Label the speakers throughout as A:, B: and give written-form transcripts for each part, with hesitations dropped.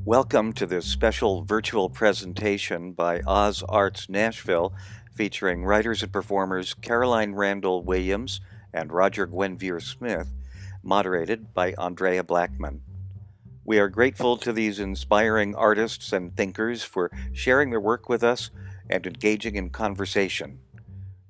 A: Welcome to this special virtual presentation by Oz Arts Nashville, featuring writers and performers Caroline Randall Williams and Roger Guenveur Smith, moderated by Andrea Blackman. We are grateful to these inspiring artists and thinkers for sharing their work with us and engaging in conversation.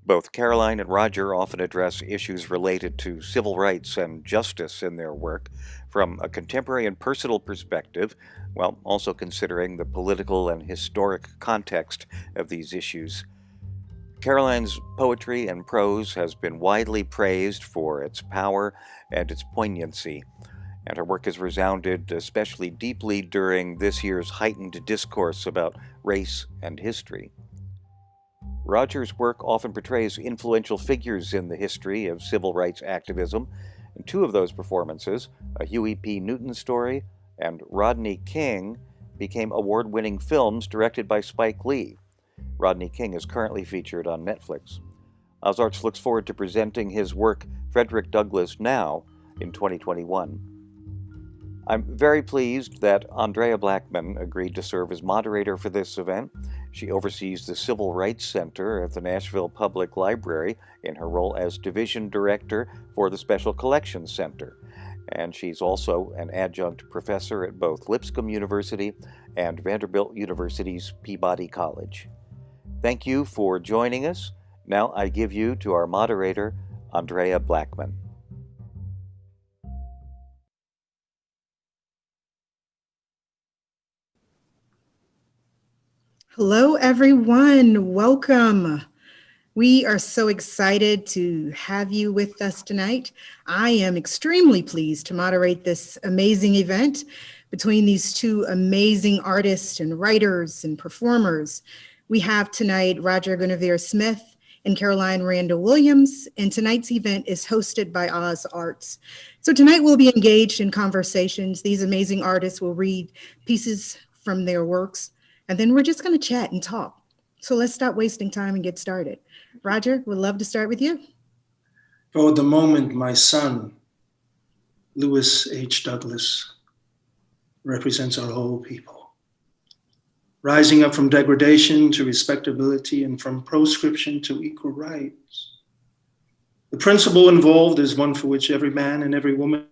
A: Both Caroline and Roger often address issues related to civil rights and justice in their work from a contemporary and personal perspective, while also considering the political and historic context of these issues. Caroline's poetry and prose has been widely praised for its power and its poignancy, and her work has resounded especially deeply during this year's heightened discourse about race and history. Roger's work often portrays influential figures in the history of civil rights activism. In two of those performances, a Huey P. Newton story and Rodney King, became award-winning films directed by Spike Lee. Rodney King is currently featured on Netflix. Ozarts looks forward to presenting his work Frederick Douglass Now in 2021. I'm very pleased that Andrea Blackman agreed to serve as moderator for this event. She oversees the Civil Rights Center at the Nashville Public Library in her role as Division Director for the Special Collections Center. And she's also an adjunct professor at both Lipscomb University and Vanderbilt University's Peabody College. Thank you for joining us. Now I give you to our moderator, Andrea Blackman.
B: Hello, everyone. Welcome. We are so excited to have you with us tonight. I am extremely pleased to moderate this amazing event between these two amazing artists and writers and performers. We have tonight Roger Guenveur Smith and Caroline Randall Williams, and tonight's event is hosted by Oz Arts. So tonight we'll be engaged in conversations. These amazing artists will read pieces from their works, and then we're just going to chat and talk. So let's stop wasting time and get started. Roger, we'd love to start with you.
C: For the moment, my son, Lewis H. Douglass, represents our whole people. Rising up from degradation to respectability and from proscription to equal rights. The principle involved is one for which every man and every woman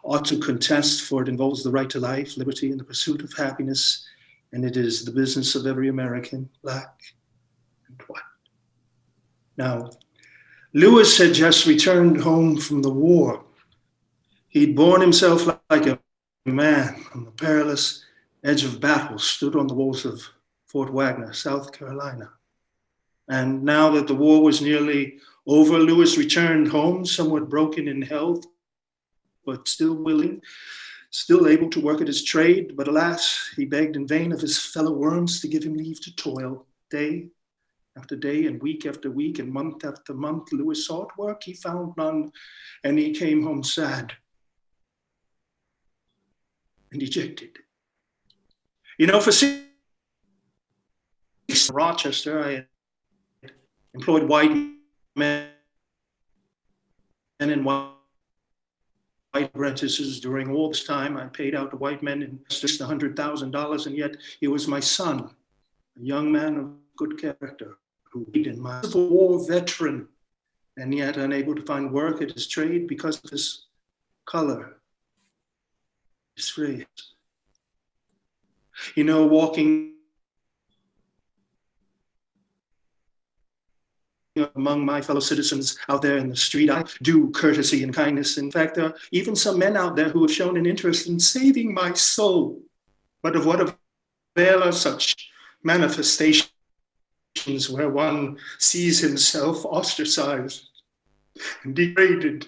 C: ought to contest, for it involves the right to life, liberty, and the pursuit of happiness. And it is the business of every American, black and white. Now, Lewis had just returned home from the war. He'd borne himself like a man on the perilous edge of battle, stood on the walls of Fort Wagner, South Carolina. And now that the war was nearly over, Lewis returned home, somewhat broken in health, but still willing, still able to work at his trade, but alas, he begged in vain of his fellow worms to give him leave to toil. Day after day and week after week and month after month, Lewis sought work, he found none, and he came home sad and dejected. You know, for 6 years in Rochester, I had employed white men and white apprentices. During all this time, I paid out to white men in just $100,000, and yet he was my son, a young man of good character, who in my Civil War veteran, and yet unable to find work at his trade because of his color, his race. You know, walking among my fellow citizens out there in the street, I do courtesy and kindness. In fact, there are even some men out there who have shown an interest in saving my soul. But of what avail are such manifestations where one sees himself ostracized and degraded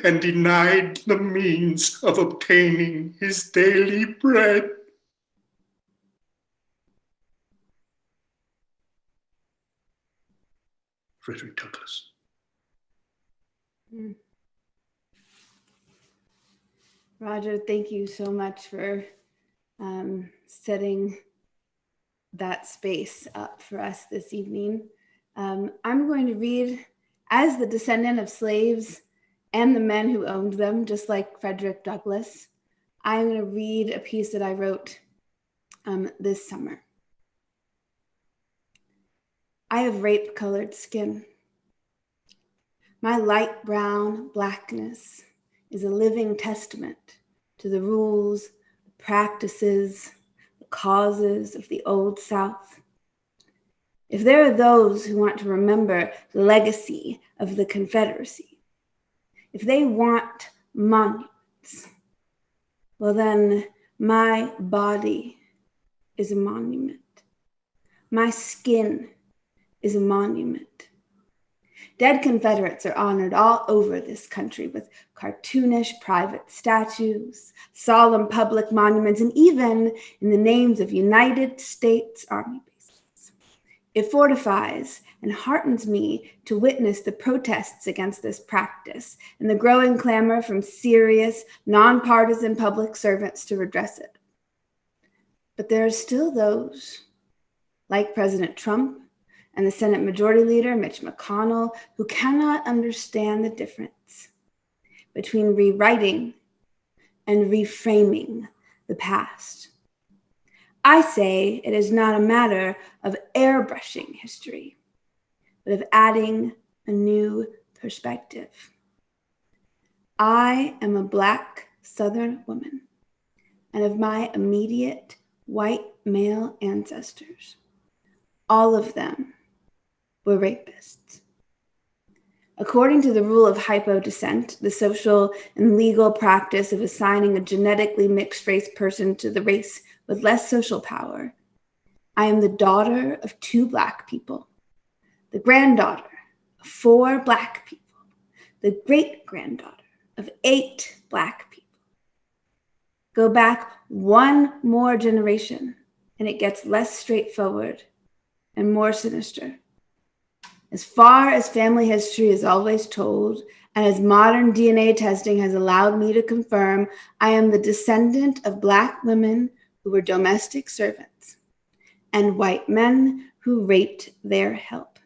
C: and denied the means of obtaining his daily bread? Frederick Douglass.
D: Roger, thank you so much for setting that space up for us this evening. I'm going to read, as the descendant of slaves and the men who owned them, just like Frederick Douglass, I'm going to read a piece that I wrote this summer. I have rape-colored skin. My light brown blackness is a living testament to the rules, the practices, the causes of the Old South. If there are those who want to remember the legacy of the Confederacy, if they want monuments, well then my body is a monument. My skin is a monument. Dead Confederates are honored all over this country with cartoonish private statues, solemn public monuments, and even in the names of United States Army bases. It fortifies and heartens me to witness the protests against this practice and the growing clamor from serious, nonpartisan public servants to redress it. But there are still those, like President Trump and the Senate Majority Leader, Mitch McConnell, who cannot understand the difference between rewriting and reframing the past. I say it is not a matter of airbrushing history, but of adding a new perspective. I am a Black Southern woman, and of my immediate white male ancestors, all of them were rapists. According to the rule of hypodescent, the social and legal practice of assigning a genetically mixed race person to the race with less social power, I am the daughter of 2 Black people, the granddaughter of 4 Black people, the great-granddaughter of 8 Black people. Go back one more generation, and it gets less straightforward and more sinister. As far as family history is always told, and as modern DNA testing has allowed me to confirm, I am the descendant of Black women who were domestic servants and white men who raped their help.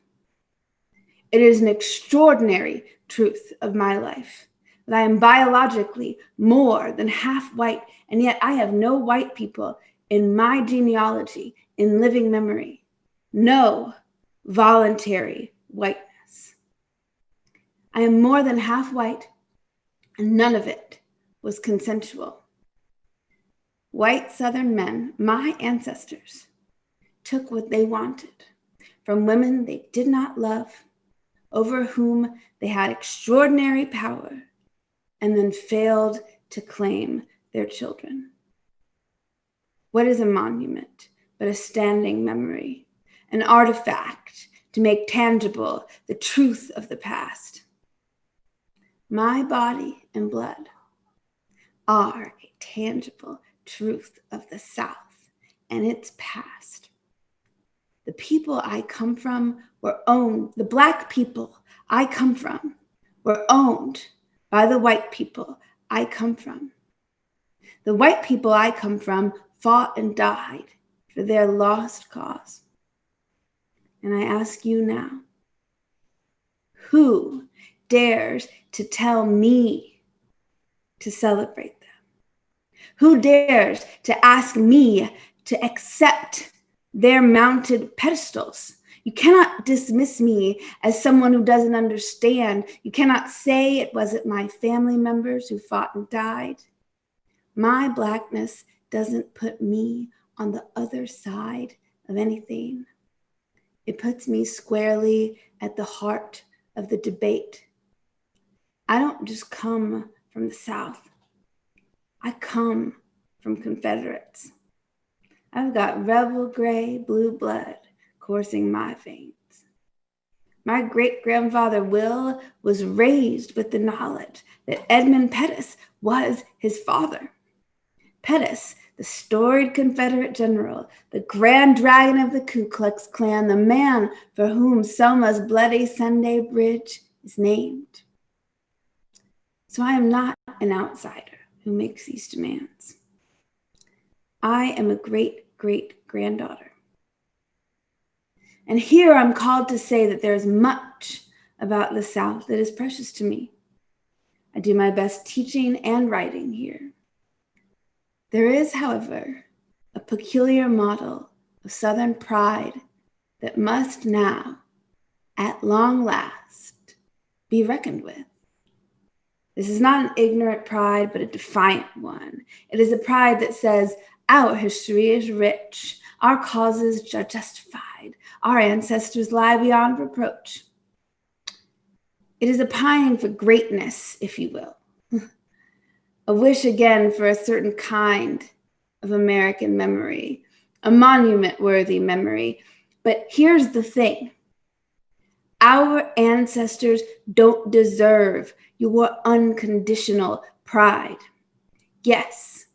D: It is an extraordinary truth of my life that I am biologically more than half white, and yet I have no white people in my genealogy in living memory. No voluntary whiteness. I am more than half white, and none of it was consensual. White Southern men, my ancestors, took what they wanted from women they did not love, over whom they had extraordinary power, and then failed to claim their children. What is a monument but a standing memory, an artifact to make tangible the truth of the past? My body and blood are a tangible truth of the South and its past. The people I come from were owned, the Black people I come from were owned by the white people I come from. The white people I come from fought and died for their lost cause. And I ask you now, who dares to tell me to celebrate them? Who dares to ask me to accept their mounted pedestals? You cannot dismiss me as someone who doesn't understand. You cannot say it wasn't my family members who fought and died. My Blackness doesn't put me on the other side of anything. It puts me squarely at the heart of the debate. I don't just come from the South. I come from Confederates. I've got rebel gray blue blood coursing my veins. My great-grandfather Will was raised with the knowledge that Edmund Pettus was his father. Pettus, the storied Confederate general, the grand dragon of the Ku Klux Klan, the man for whom Selma's Bloody Sunday Bridge is named. So I am not an outsider who makes these demands. I am a great-great-granddaughter. And here I'm called to say that there is much about the South that is precious to me. I do my best teaching and writing here. There is, however, a peculiar model of Southern pride that must now, at long last, be reckoned with. This is not an ignorant pride, but a defiant one. It is a pride that says, our history is rich, our causes are justified, our ancestors lie beyond reproach. It is a pining for greatness, if you will. A wish again for a certain kind of American memory, a monument-worthy memory. But here's the thing. Our ancestors don't deserve your unconditional pride. Yes,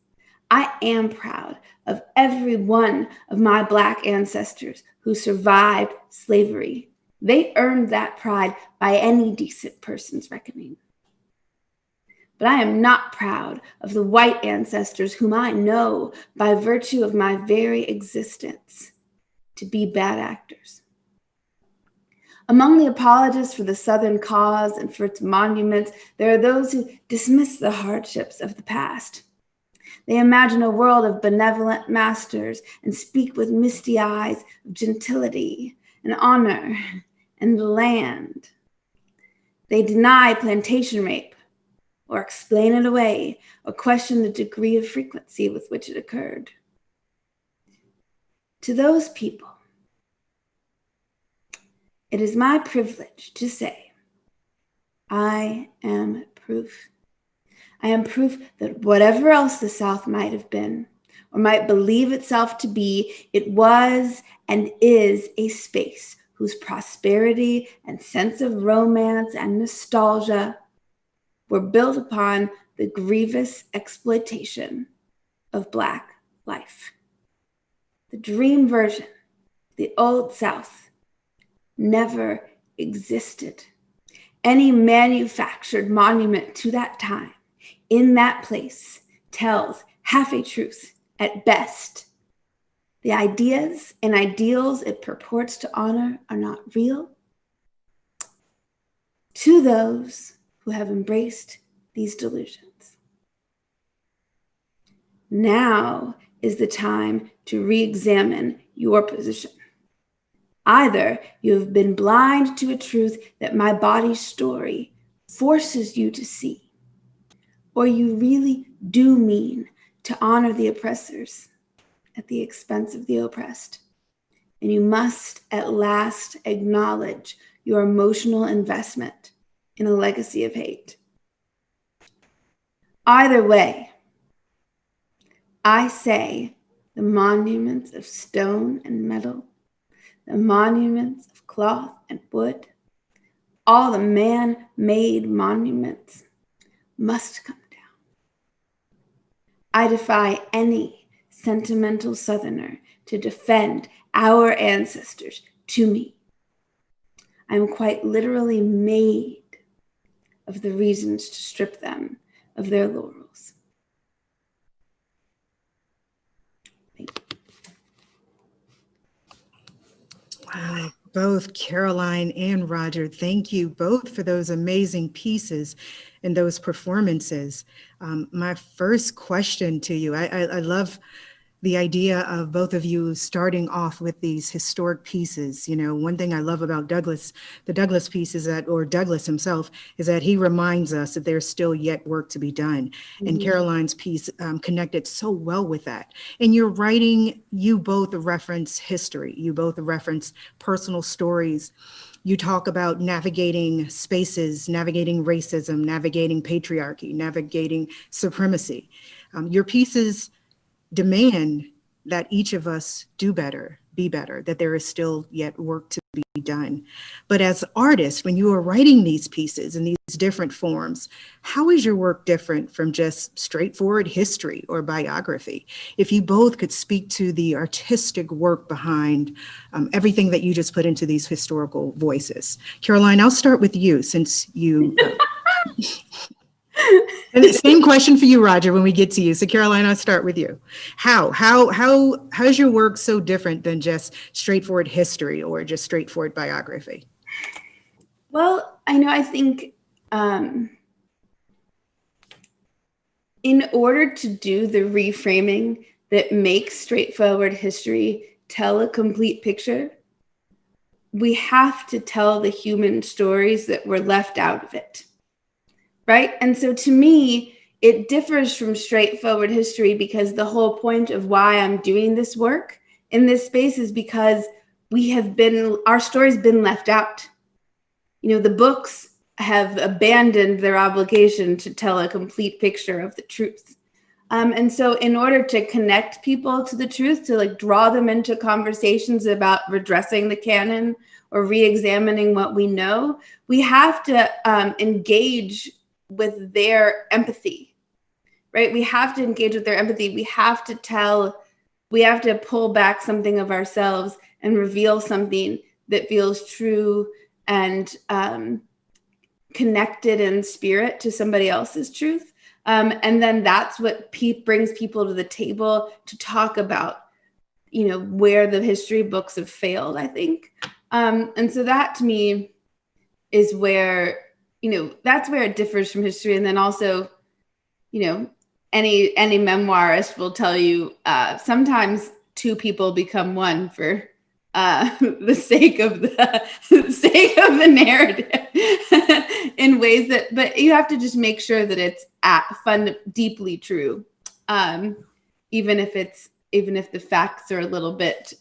D: I am proud of every one of my Black ancestors who survived slavery. They earned that pride by any decent person's reckoning. But I am not proud of the white ancestors whom I know by virtue of my very existence to be bad actors. Among the apologists for the Southern cause and for its monuments, there are those who dismiss the hardships of the past. They imagine a world of benevolent masters and speak with misty eyes of gentility and honor and the land. They deny plantation rape, or explain it away, or question the degree of frequency with which it occurred. To those people, it is my privilege to say, I am proof. I am proof that whatever else the South might have been, or might believe itself to be, it was and is a space whose prosperity and sense of romance and nostalgia were built upon the grievous exploitation of Black life. The dream version, the Old South, never existed. Any manufactured monument to that time, in that place, tells half a truth at best. The ideas and ideals it purports to honor are not real. To those who have embraced these delusions, now is the time to re-examine your position. Either you have been blind to a truth that my body's story forces you to see, or you really do mean to honor the oppressors at the expense of the oppressed. And you must at last acknowledge your emotional investment in a legacy of hate. Either way, I say the monuments of stone and metal, the monuments of cloth and wood, all the man-made monuments must come down. I defy any sentimental Southerner to defend our ancestors to me. I am quite literally made of the reasons to strip them of their laurels. Thank you.
B: Wow, both Caroline and Roger, thank you both for those amazing pieces and those performances. My first question to you, I love the idea of both of you starting off with these historic pieces. You know, one thing I love about Douglas, the Douglas piece is that, or Douglas himself, is that he reminds us that there's still yet work to be done. Mm-hmm. And Caroline's piece connected so well with that. In your writing, you both reference history. You both reference personal stories. You talk about navigating spaces, navigating racism, navigating patriarchy, navigating supremacy. Your pieces demand that each of us do better, be better, that there is still yet work to be done. But as artists, when you are writing these pieces in these different forms, how is your work different from just straightforward history or biography? If you both could speak to the artistic work behind everything that you just put into these historical voices. Caroline, I'll start with you since you... And the same question for you, Roger, when we get to you. So Caroline, I'll start with you. How's your work so different than just straightforward history or just straightforward biography?
D: Well, I think in order to do the reframing that makes straightforward history tell a complete picture, we have to tell the human stories that were left out of it, right? And so to me, it differs from straightforward history because the whole point of why I'm doing this work in this space is because our story's been left out. You know, the books have abandoned their obligation to tell a complete picture of the truth. And so in order to connect people to the truth, to like draw them into conversations about redressing the canon or re-examining what we know, we have to engage with their empathy, right? We have to engage with their empathy. We have to pull back something of ourselves and reveal something that feels true and connected in spirit to somebody else's truth. And then that's what brings people to the table to talk about, you know, where the history books have failed, I think. And so that to me is where, you know, that's where it differs from history. And then also, you know, any memoirist will tell you sometimes two people become one for the sake of the narrative in ways that, but you have to just make sure that it's deeply true, even if the facts are a little bit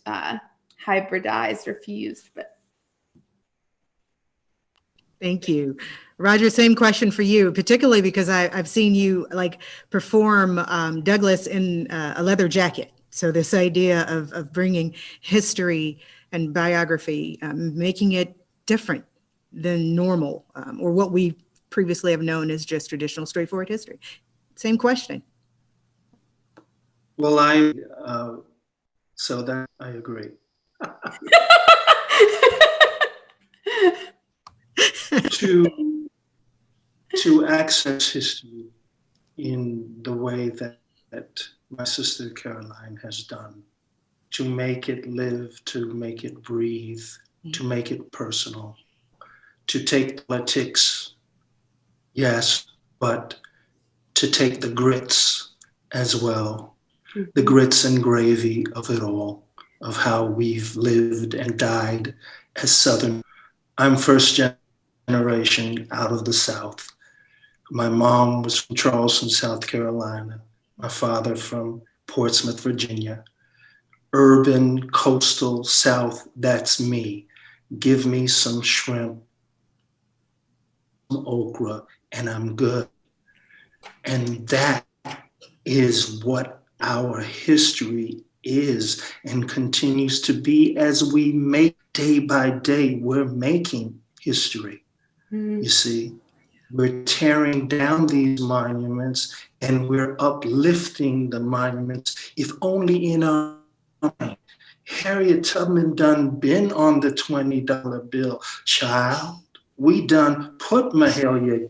D: hybridized or fused. But
B: thank you. Roger, same question for you, particularly because I've seen you like perform Douglas in a leather jacket. So this idea of bringing history and biography, making it different than normal, or what we previously have known as just traditional straightforward history. Same question.
C: Well, I agree. To access history in the way that my sister Caroline has done, to make it live, to make it breathe, to make it personal, to take politics, yes, but to take the grits as well, the grits and gravy of it all, of how we've lived and died as Southern. I'm first generation out of the South. My mom was from Charleston, South Carolina. My father from Portsmouth, Virginia. Urban, coastal, South, that's me. Give me some shrimp, some okra, and I'm good. And that is what our history is and continues to be as we make day by day, we're making history. You see, we're tearing down these monuments and we're uplifting the monuments, if only in our mind. Harriet Tubman done been on the $20 bill, child. We done put Mahalia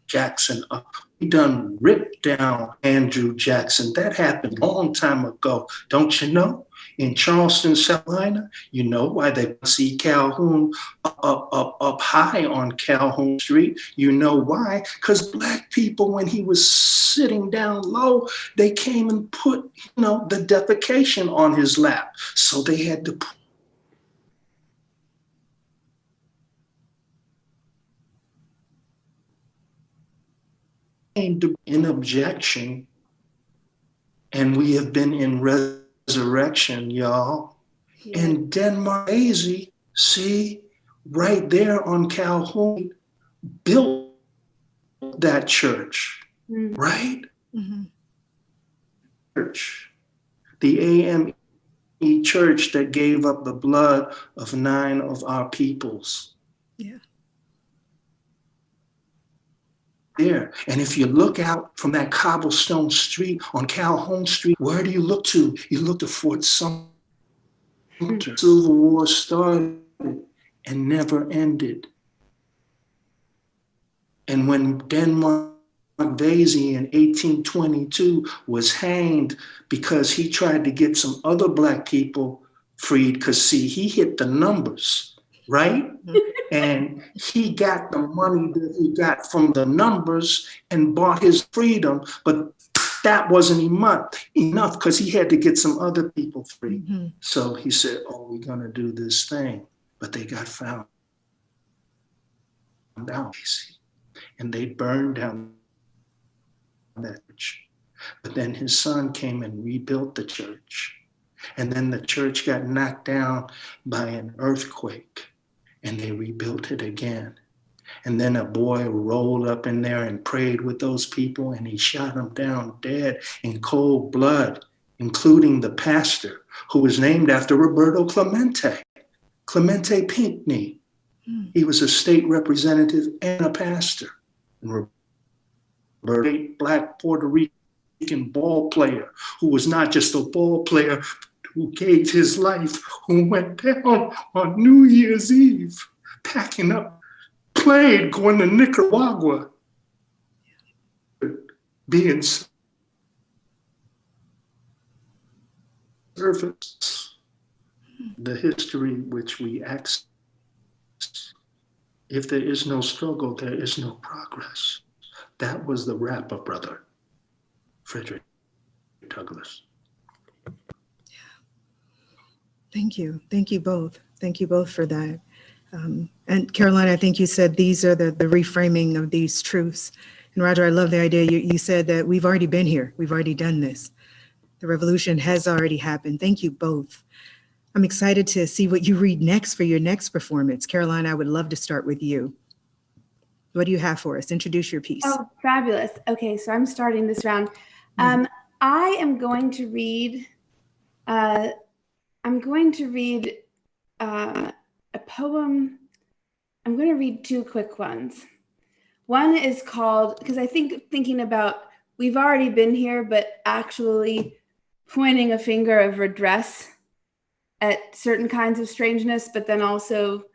C: Jackson up. We done ripped down Andrew Jackson. That happened a long time ago. Don't you know? In Charleston, South Carolina, you know why they see Calhoun up high on Calhoun Street. You know why? Because Black people, when he was sitting down low, they came and put, you know, the defecation on his lap. So they had to put in objection, and we have been in resurrection, y'all. Yeah. And Denmark Daisy, see, right there on Calhoun, built that church, right? Mm-hmm. Church, the AME church that gave up the blood of 9 of our peoples. Yeah. There. And if you look out from that cobblestone street on Calhoun Street, where do you look to? You look to Fort Sumter. Civil War started and never ended. And when Denmark Vesey in 1822 was hanged because he tried to get some other Black people freed, because see, he hit the numbers. right? And he got the money that he got from the numbers and bought his freedom, but that wasn't enough because he had to get some other people free.
B: Mm-hmm.
C: So he said, oh, we're going to do this thing. But they got found out, and they burned down that church. But then his son came and rebuilt the church. And then the church got knocked down by an earthquake, and they rebuilt it again. And then a boy rolled up in there and prayed with those people, and he shot them down dead in cold blood, including the pastor, who was named after Roberto Clemente Pinckney. He was a state representative and a pastor. And Roberto, black Puerto Rican ball player, who was not just a ball player, who gave his life, who went down on New Year's Eve, packing up, played, going to Nicaragua, being surface, the history which we access. If there is no struggle, there is no progress. That was the rap of Brother Frederick Douglass.
B: Thank you. Thank you both. Thank you both for that. And Caroline, I think you said these are the reframing of these truths. And Roger, I love the idea. You said that we've already been here. We've already done this. The revolution has already happened. Thank you both. I'm excited to see what you read next for your next performance. Caroline, I would love to start with you. What do you have for us? Introduce your piece.
D: Oh, fabulous. Okay, so I'm starting this round. I am going to read a poem. I'm going to read two quick ones. One is called, because I think thinking about we've already been here, but actually pointing a finger of redress at certain kinds of strangeness, but then also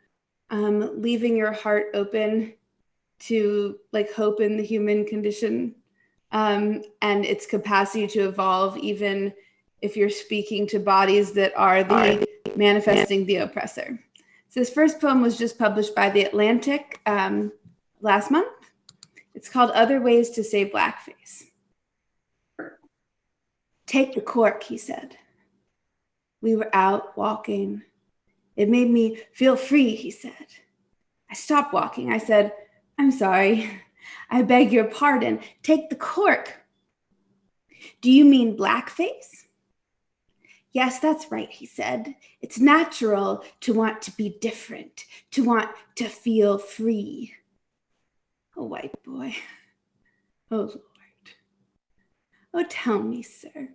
D: leaving your heart open to like hope in the human condition and its capacity to evolve, even if you're speaking to bodies that are the manifesting the oppressor. So this first poem was just published by The Atlantic last month. It's called Other Ways to Say Blackface. Take the cork, he said. We were out walking. It made me feel free, he said. I stopped walking. I said, I'm sorry. I beg your pardon. Take the cork. Do you mean blackface? Yes, that's right, he said. It's natural to want to be different, to want to feel free. Oh, white boy. Oh, Lord. Oh, tell me, sir.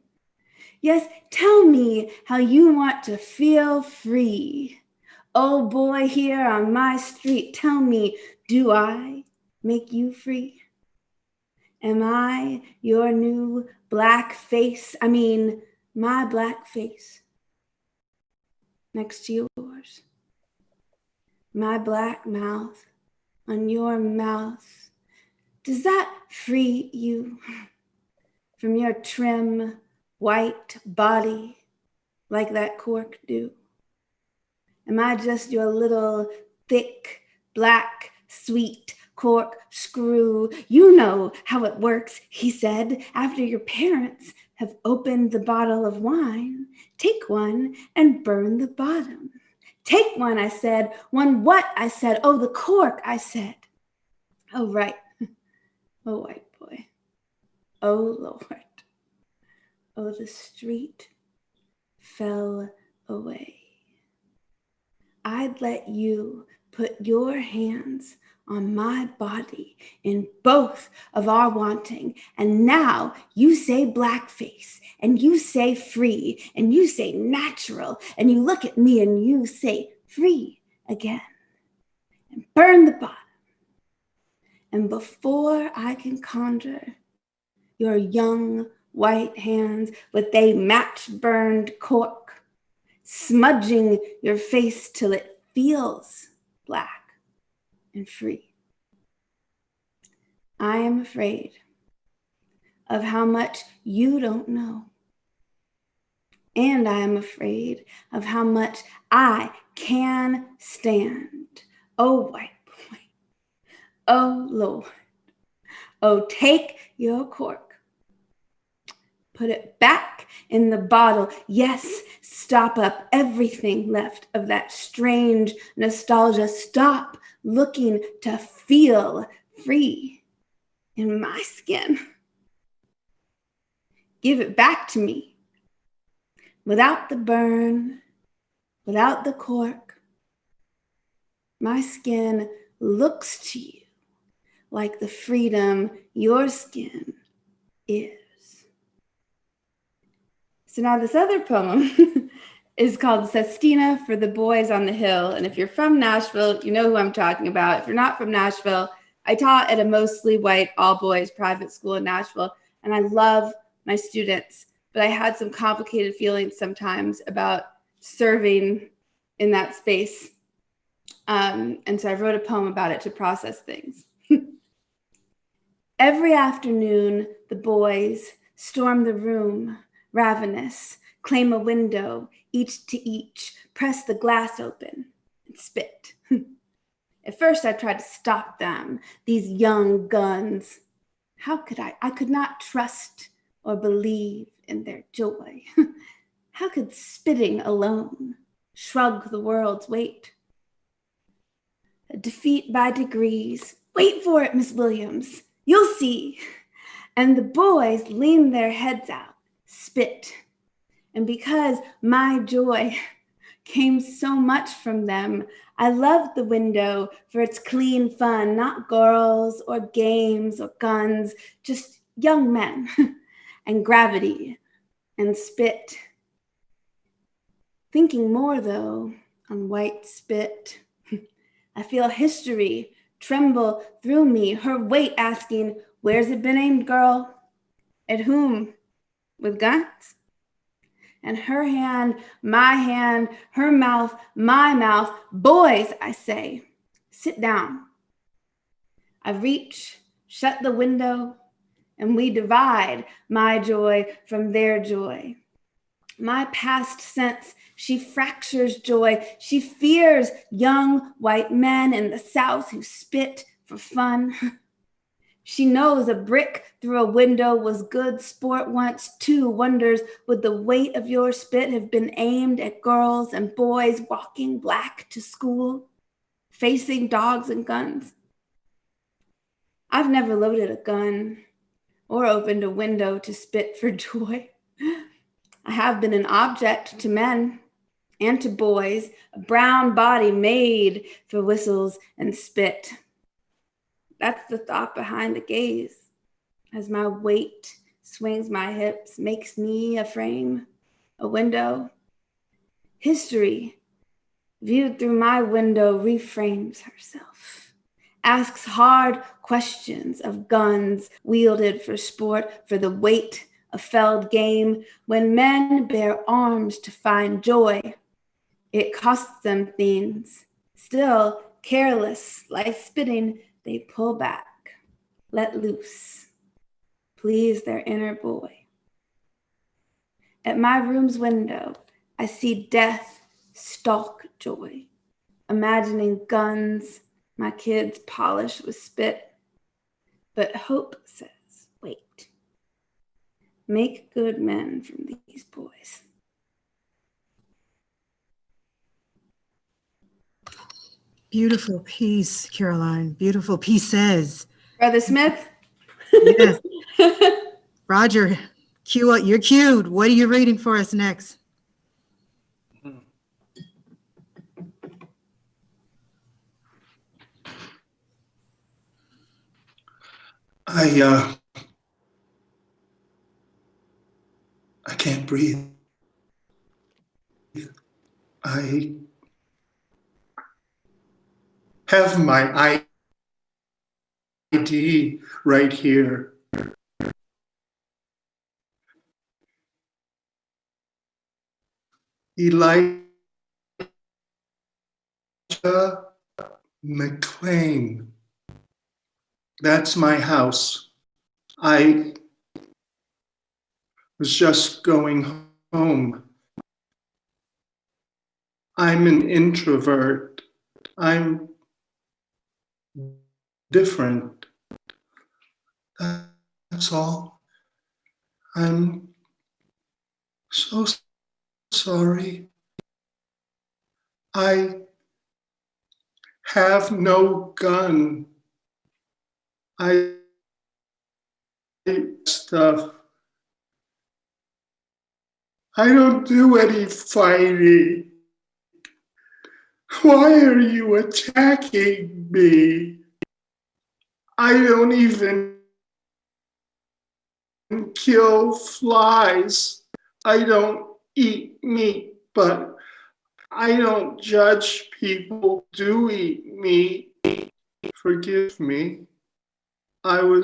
D: Yes, tell me how you want to feel free. Oh, boy, here on my street, tell me, do I make you free? Am I your new black face? I mean, my black face next to yours. My black mouth on your mouth. Does that free you from your trim white body like that cork do? Am I just your little thick, black, sweet cork screw? You know how it works, he said. After your parents have opened the bottle of wine, take one and burn the bottom. Take one, I said. One what? I said. Oh, the cork, I said. Oh, right. Oh, white boy. Oh, Lord. Oh, the street fell away. I'd let you put your hands on my body in both of our wanting. And now you say blackface, and you say free, and you say natural, and you look at me and you say free again, and burn the bottom. And before I can conjure your young white hands with a match-burned cork, smudging your face till it feels black and free, I am afraid of how much you don't know. And I am afraid of how much I can stand. Oh, white boy. Oh, Lord. Oh, take your cork. Put it back in the bottle. Yes, stop up everything left of that strange nostalgia. Stop looking to feel free in my skin. Give it back to me. Without the burn, without the cork, my skin looks to you like the freedom your skin is. So now this other poem is called Sestina for the Boys on the Hill. And if you're from Nashville, you know who I'm talking about. If you're not from Nashville, I taught at a mostly white, all boys private school in Nashville. And I love my students, but I had some complicated feelings sometimes about serving in that space. And so I wrote a poem about it to process things. Every afternoon, the boys storm the room, ravenous, claim a window, each to each, press the glass open, and spit. At first, I tried to stop them, these young guns. How could I? I could not trust or believe in their joy. How could spitting alone shrug the world's weight? A defeat by degrees. Wait for it, Miss Williams. You'll see. And the boys lean their heads out, spit. And because my joy came so much from them, I loved the window for its clean fun, not girls or games or guns, just young men and gravity and spit. Thinking more, though, on white spit. I feel history tremble through me, her weight asking, where's it been aimed, girl? At whom? With guns? And her hand, her mouth, my mouth. Boys, I say, sit down. I reach, shut the window, and we divide my joy from their joy. My past sense, she fractures joy. She fears young white men in the South who spit for fun. She knows a brick through a window was good sport once, too. Wonders, would the weight of your spit have been aimed at girls and boys walking black to school, facing dogs and guns? I've never loaded a gun or opened a window to spit for joy. I have been an object to men and to boys, a brown body made for whistles and spit. That's the thought behind the gaze. As my weight swings my hips, makes me a frame, a window. History, viewed through my window, reframes herself, asks hard questions of guns wielded for sport, for the weight of felled game. When men bear arms to find joy, it costs them things. Still, careless, like spitting, they pull back, let loose, please their inner boy. At my room's window, I see death stalk joy, imagining guns, my kids polished with spit. But hope says, wait, make good men from these boys.
B: Beautiful piece, Caroline. Beautiful pieces.
D: Brother Smith?
B: Yes. Roger, you're cued. What are you reading for us next?
C: I can't breathe. I have my ID right here. Elijah McLean. That's my house. I was just going home I'm an introvert. I'm different. That's all. I'm so sorry. I have no gun. I stuff. I don't do any fighting. Why are you attacking me? I don't even kill flies. I don't eat meat, but I don't judge people who do eat meat. Forgive me. I will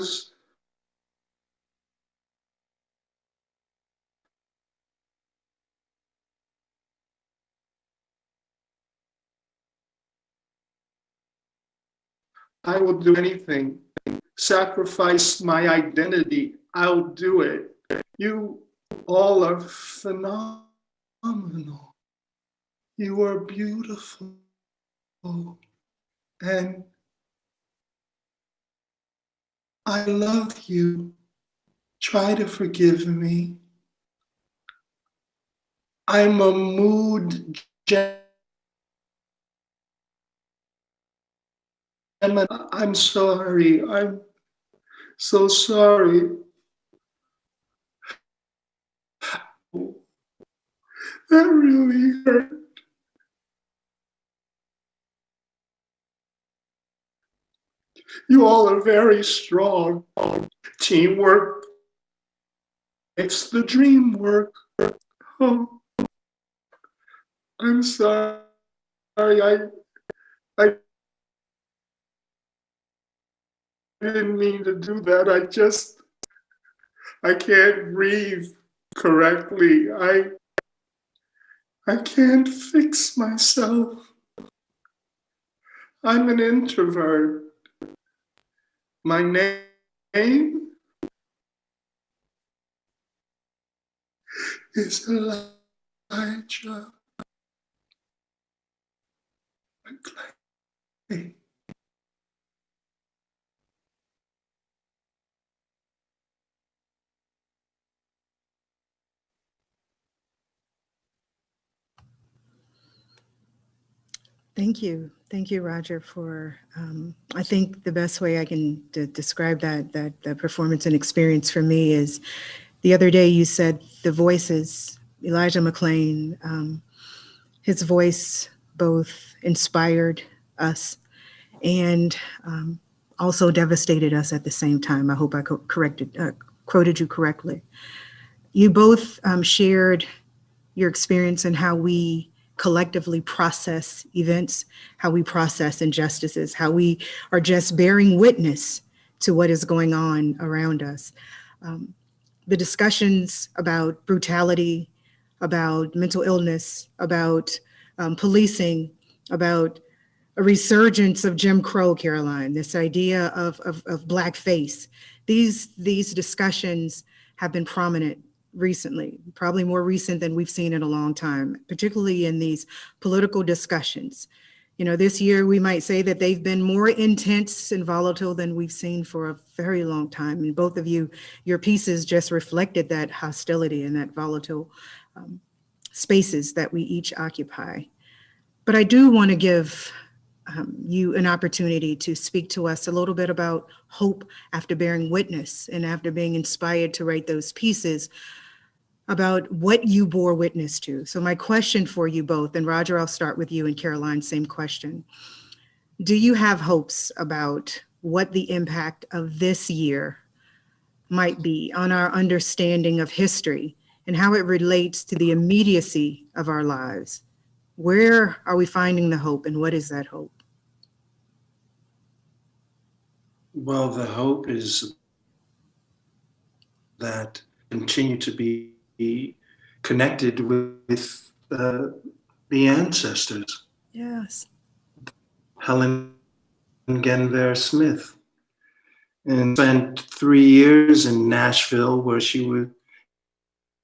C: do anything. Sacrifice my identity. I'll do it. You all are phenomenal. You are beautiful. And I love you. Try to forgive me. I'm a mood gem. I'm sorry. I'm so sorry. That really hurt. You all are very strong. Teamwork makes the dream work. Oh, I'm sorry. I didn't mean to do that. I can't breathe correctly. I can't fix myself. I'm an introvert. My name is Elijah McClay.
B: Thank you. Thank you, Roger, for, I think the best way I can describe that performance and experience for me is the other day you said the voices, Elijah McClain, his voice both inspired us and also devastated us at the same time. I hope I quoted you correctly. You both shared your experience and how we collectively process events, how we process injustices, how we are just bearing witness to what is going on around us. The discussions about brutality, about mental illness, about policing, about a resurgence of Jim Crow, Caroline, this idea of blackface. These discussions have been prominent recently, probably more recent than we've seen in a long time, particularly in these political discussions. You know, this year we might say that they've been more intense and volatile than we've seen for a very long time. And both of you, your pieces just reflected that hostility and that volatile spaces that we each occupy. But I do want to give you an opportunity to speak to us a little bit about hope after bearing witness and after being inspired to write those pieces about what you bore witness to. So my question for you both, and Roger, I'll start with you, and Caroline, same question. Do you have hopes about what the impact of this year might be on our understanding of history and how it relates to the immediacy of our lives? Where are we finding the hope, and what is that hope?
C: Well, the hope is that continue to be connected with the ancestors.
B: Yes.
C: Helen Guenveur Smith, and spent 3 years in Nashville where she would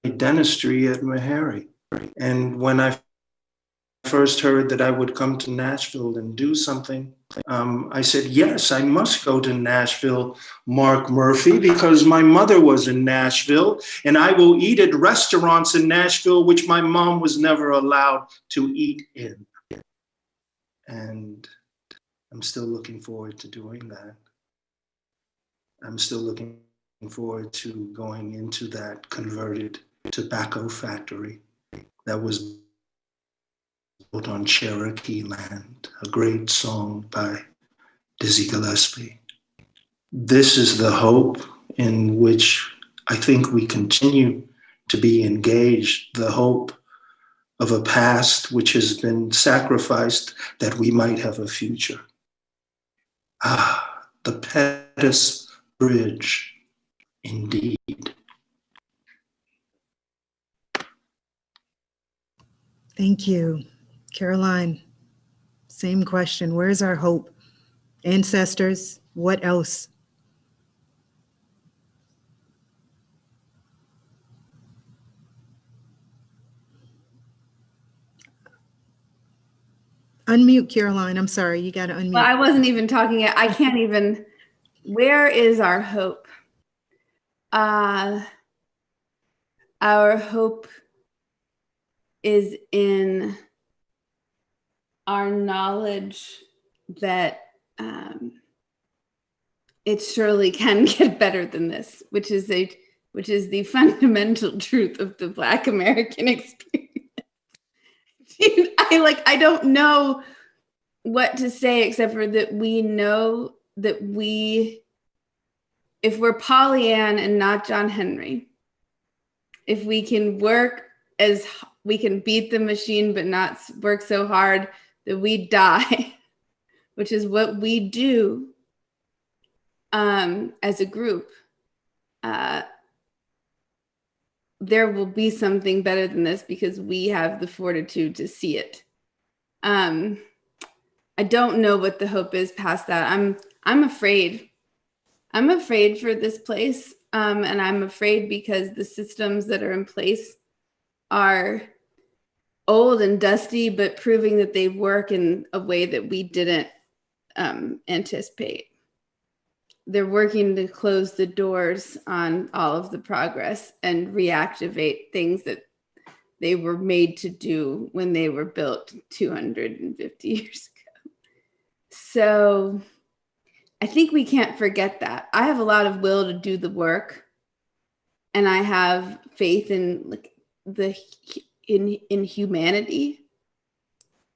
C: do dentistry at Meharry. And when I first heard that I would come to Nashville and do something, I said, yes, I must go to Nashville, Mark Murphy, because my mother was in Nashville, and I will eat at restaurants in Nashville, which my mom was never allowed to eat in. And I'm still looking forward to doing that. I'm still looking forward to going into that converted tobacco factory that was built on Cherokee land, a great song by Dizzy Gillespie. This is the hope in which I think we continue to be engaged, the hope of a past which has been sacrificed that we might have a future. Ah, the Pettus Bridge, indeed.
B: Thank you. Caroline, same question. Where's our hope? Ancestors, what else? Unmute, Caroline. I'm sorry, you got to unmute.
D: Well, I wasn't even talking yet. I can't even. Where is our hope? Our hope is in our knowledge that it surely can get better than this, which is the fundamental truth of the Black American experience. I don't know what to say except for that we know that if we're Pollyann and not John Henry, if we can we can beat the machine but not work so hard that we die, which is what we do as a group, there will be something better than this because we have the fortitude to see it. I don't know what the hope is past that. I'm afraid. I'm afraid for this place, and I'm afraid because the systems that are in place are old and dusty, but proving that they work in a way that we didn't anticipate. They're working to close the doors on all of the progress and reactivate things that they were made to do when they were built 250 years ago. So I think we can't forget that. I have a lot of will to do the work, and I have faith in in humanity,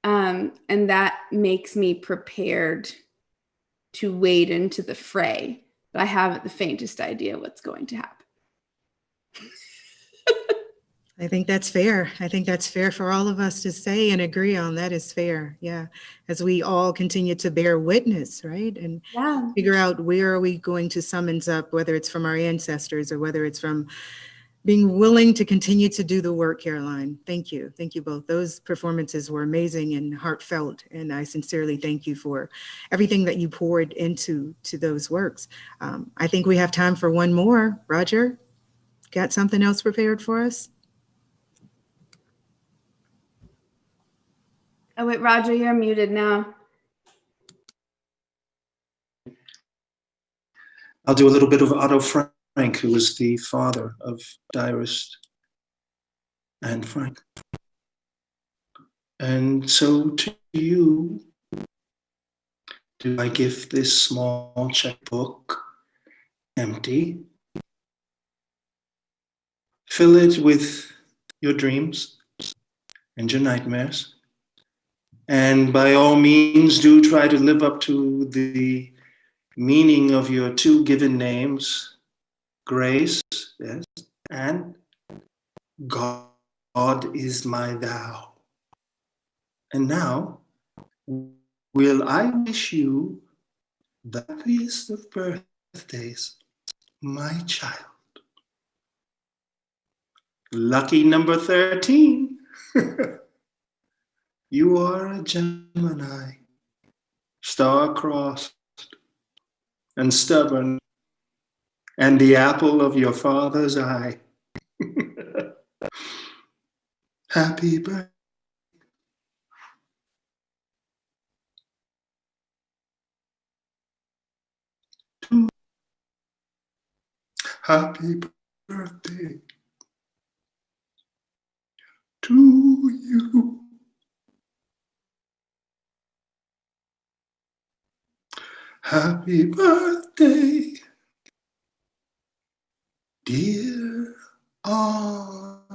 D: and that makes me prepared to wade into the fray. But I haven't the faintest idea what's going to happen.
B: I think that's fair. I think that's fair for all of us to say and agree on. That is fair. Yeah. As we all continue to bear witness, right? And figure out where are we going to summons up, whether it's from our ancestors or whether it's from being willing to continue to do the work, Caroline. Thank you. Thank you both. Those performances were amazing and heartfelt. And I sincerely thank you for everything that you poured into those works. I think we have time for one more. Roger, got something else prepared for us?
D: Oh, wait, Roger, you're muted now.
C: I'll do a little bit of Otto Frank, who was the father of diarist Anne Frank. And so to you, do I give this small checkbook empty? Fill it with your dreams and your nightmares. And by all means, do try to live up to the meaning of your two given names, Grace, yes, and God is my thou. And now, will I wish you the happiest of birthdays, my child. Lucky number 13. You are a Gemini, star-crossed and stubborn, and the apple of your father's eye. Happy birthday. Happy birthday to you. Happy birthday, dear Anna.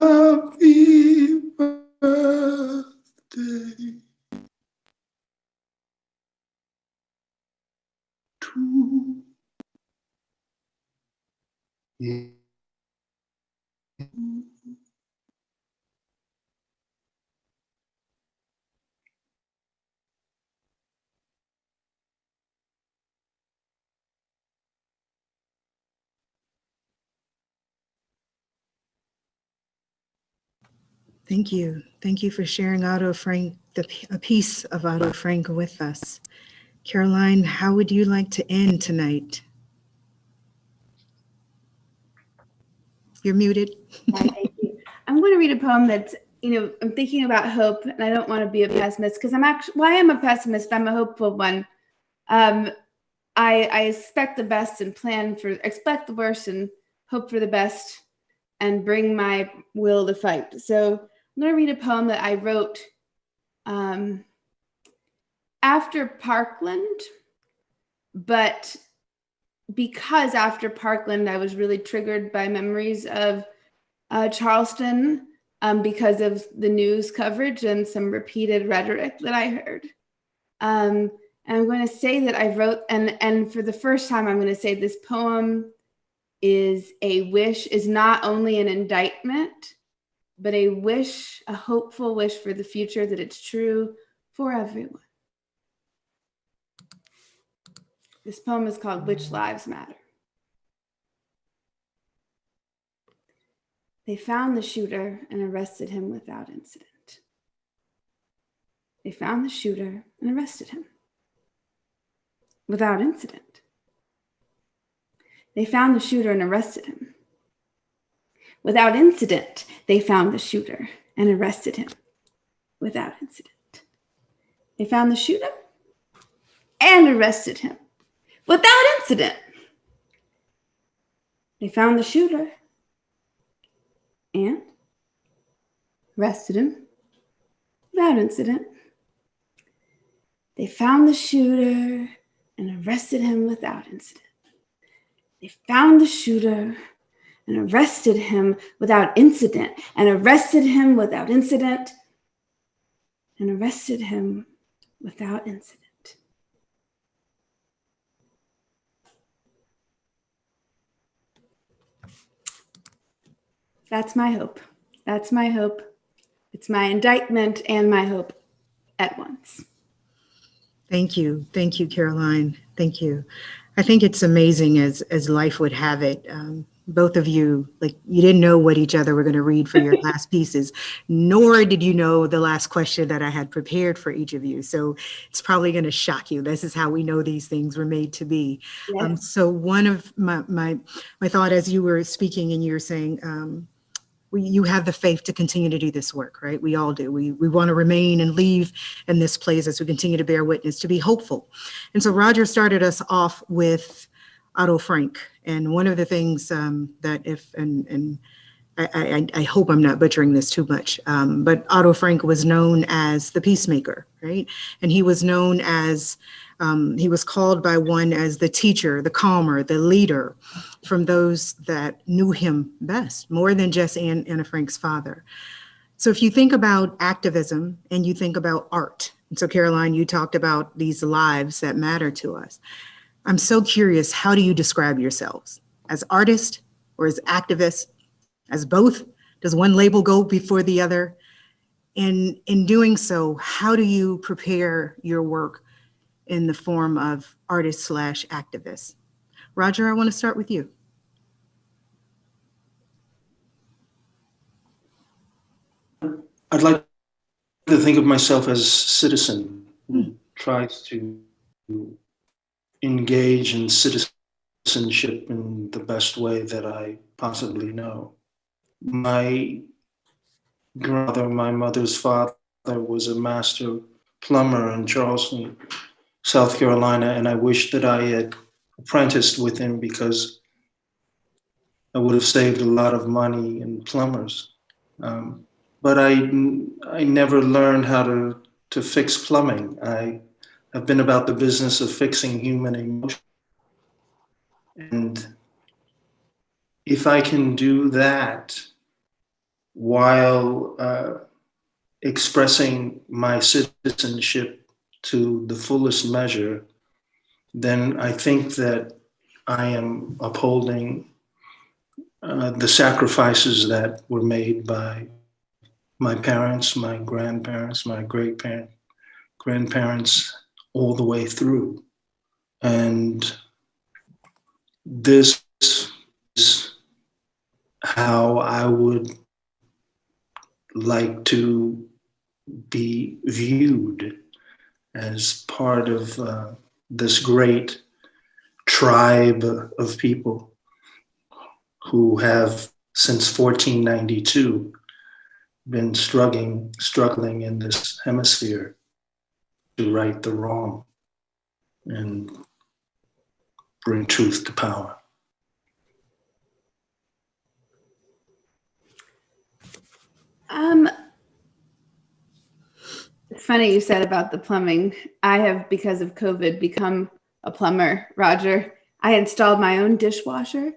C: Happy birthday to you.
B: Thank you. Thank you for sharing Otto Frank, a piece of Otto Frank with us. Caroline, how would you like to end tonight? You're muted.
D: Thank you. I'm going to read a poem that's, I'm thinking about hope, and I don't want to be a pessimist because I am a pessimist. I'm a hopeful one. I expect the best and expect the worst and hope for the best and bring my will to fight. So I'm going to read a poem that I wrote after Parkland, but because after Parkland, I was really triggered by memories of Charleston because of the news coverage and some repeated rhetoric that I heard. And I'm going to say that I wrote, and for the first time, I'm going to say this poem is not only an indictment, but a wish, a hopeful wish for the future that it's true for everyone. This poem is called Which Lives Matter. They found the shooter and arrested him without incident. They found the shooter and arrested him without incident. They found the shooter and arrested him. Without incident, they found the shooter and arrested him without incident. They found the shooter and arrested him without incident. They found the shooter and arrested him without incident. They found the shooter and arrested him without incident. They found the shooter and arrested him without incident, and arrested him without incident, and arrested him without incident. That's my hope. That's my hope. It's my indictment and my hope at once.
B: Thank you. Thank you, Caroline. Thank you. I think it's amazing as life would have it. Both of you, you didn't know what each other were going to read for your last pieces, nor did you know the last question that I had prepared for each of you. So it's probably going to shock you. This is how we know these things were made to be. Yes. So one of my thought as you were speaking and you were saying, you have the faith to continue to do this work, right? We all do. We want to remain and leave in this place as we continue to bear witness, to be hopeful. And so Roger started us off with Otto Frank. And one of the things I hope I'm not butchering this too much, but Otto Frank was known as the peacemaker, right? And he was known as, he was called by one as the teacher, the calmer, the leader from those that knew him best, more than just Anna Frank's father. So if you think about activism and you think about art, and so Caroline, you talked about these lives that matter to us. I'm so curious, how do you describe yourselves? As artist or as activist? As both? Does one label go before the other? And in doing so, how do you prepare your work in the form of artist/activist? Roger, I want to start with you.
C: I'd like to think of myself as a citizen who tries to engage in citizenship in the best way that I possibly know. My grandmother, my mother's father, was a master plumber in Charleston, South Carolina, and I wish that I had apprenticed with him because I would have saved a lot of money in plumbers. But I never learned how to fix plumbing. I've been about the business of fixing human emotion. And if I can do that while expressing my citizenship to the fullest measure, then I think that I am upholding the sacrifices that were made by my parents, my grandparents, my grandparents, all the way through. And this is how I would like to be viewed as part of this great tribe of people who have, since 1492, been struggling in this hemisphere to right the wrong and bring truth to power.
D: It's funny you said about the plumbing. I have, because of COVID, become a plumber, Roger. I installed my own dishwasher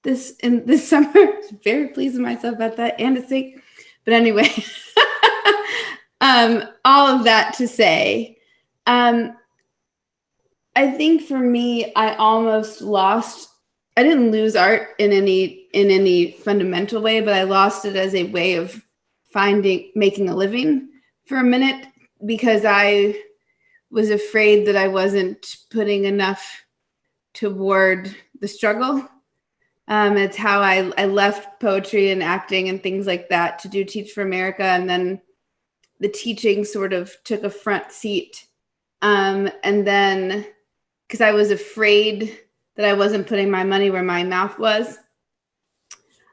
D: this summer. I was very pleased with myself about that, and a sink. But anyway, all of that to say, I think for me, I didn't lose art in any fundamental way, but I lost it as a way of making a living for a minute, because I was afraid that I wasn't putting enough toward the struggle. It's how I left poetry and acting and things like that to do Teach for America. And then the teaching sort of took a front seat. And then, because I was afraid that I wasn't putting my money where my mouth was.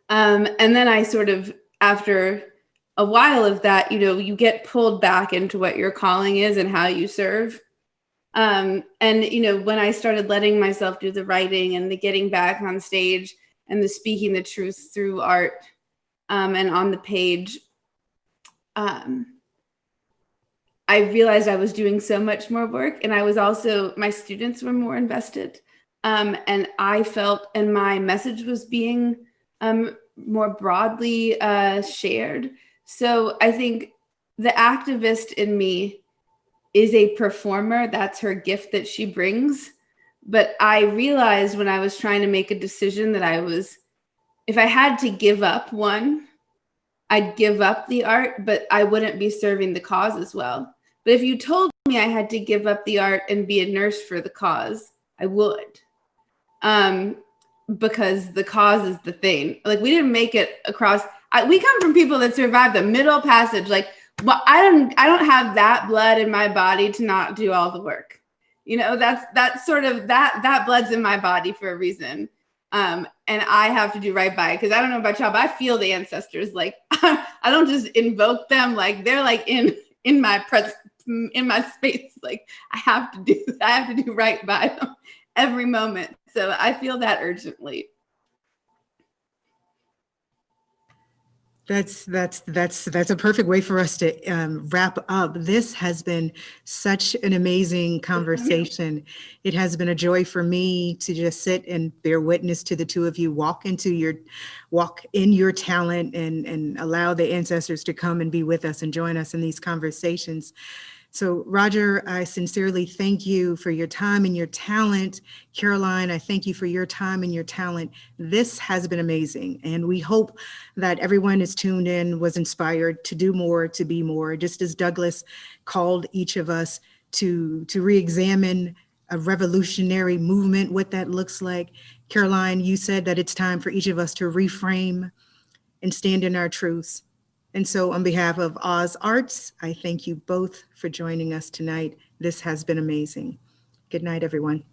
D: And then I sort of, after a while of that, you get pulled back into what your calling is and how you serve. And, when I started letting myself do the writing and the getting back on stage and the speaking the truth through art and on the page, I realized I was doing so much more work, and I was also, my students were more invested. And I felt, and my message was being more broadly shared. So I think the activist in me is a performer. That's her gift that she brings. But I realized when I was trying to make a decision that if I had to give up one, I'd give up the art, but I wouldn't be serving the cause as well. But if you told me I had to give up the art and be a nurse for the cause, I would. Because the cause is the thing. Like, we didn't make it across. We come from people that survived the Middle Passage. Like, well, I don't have that blood in my body to not do all the work. That's sort of that blood's in my body for a reason. And I have to do right by it, because I don't know about y'all, but I feel the ancestors. Like, I don't just invoke them. Like, they're like in my presence, in my space. Like, I have to do right by them every moment. So I feel that urgently.
B: That's a perfect way for us to wrap up. This has been such an amazing conversation. It has been a joy for me to just sit and bear witness to the two of you walk in your talent and allow the ancestors to come and be with us and join us in these conversations. So Roger, I sincerely thank you for your time and your talent. Caroline, I thank you for your time and your talent. This has been amazing. And we hope that everyone is tuned in, was inspired to do more, to be more, just as Douglas called each of us to re-examine a revolutionary movement, what that looks like. Caroline, you said that it's time for each of us to reframe and stand in our truths. And so on behalf of Oz Arts, I thank you both for joining us tonight. This has been amazing. Good night, everyone.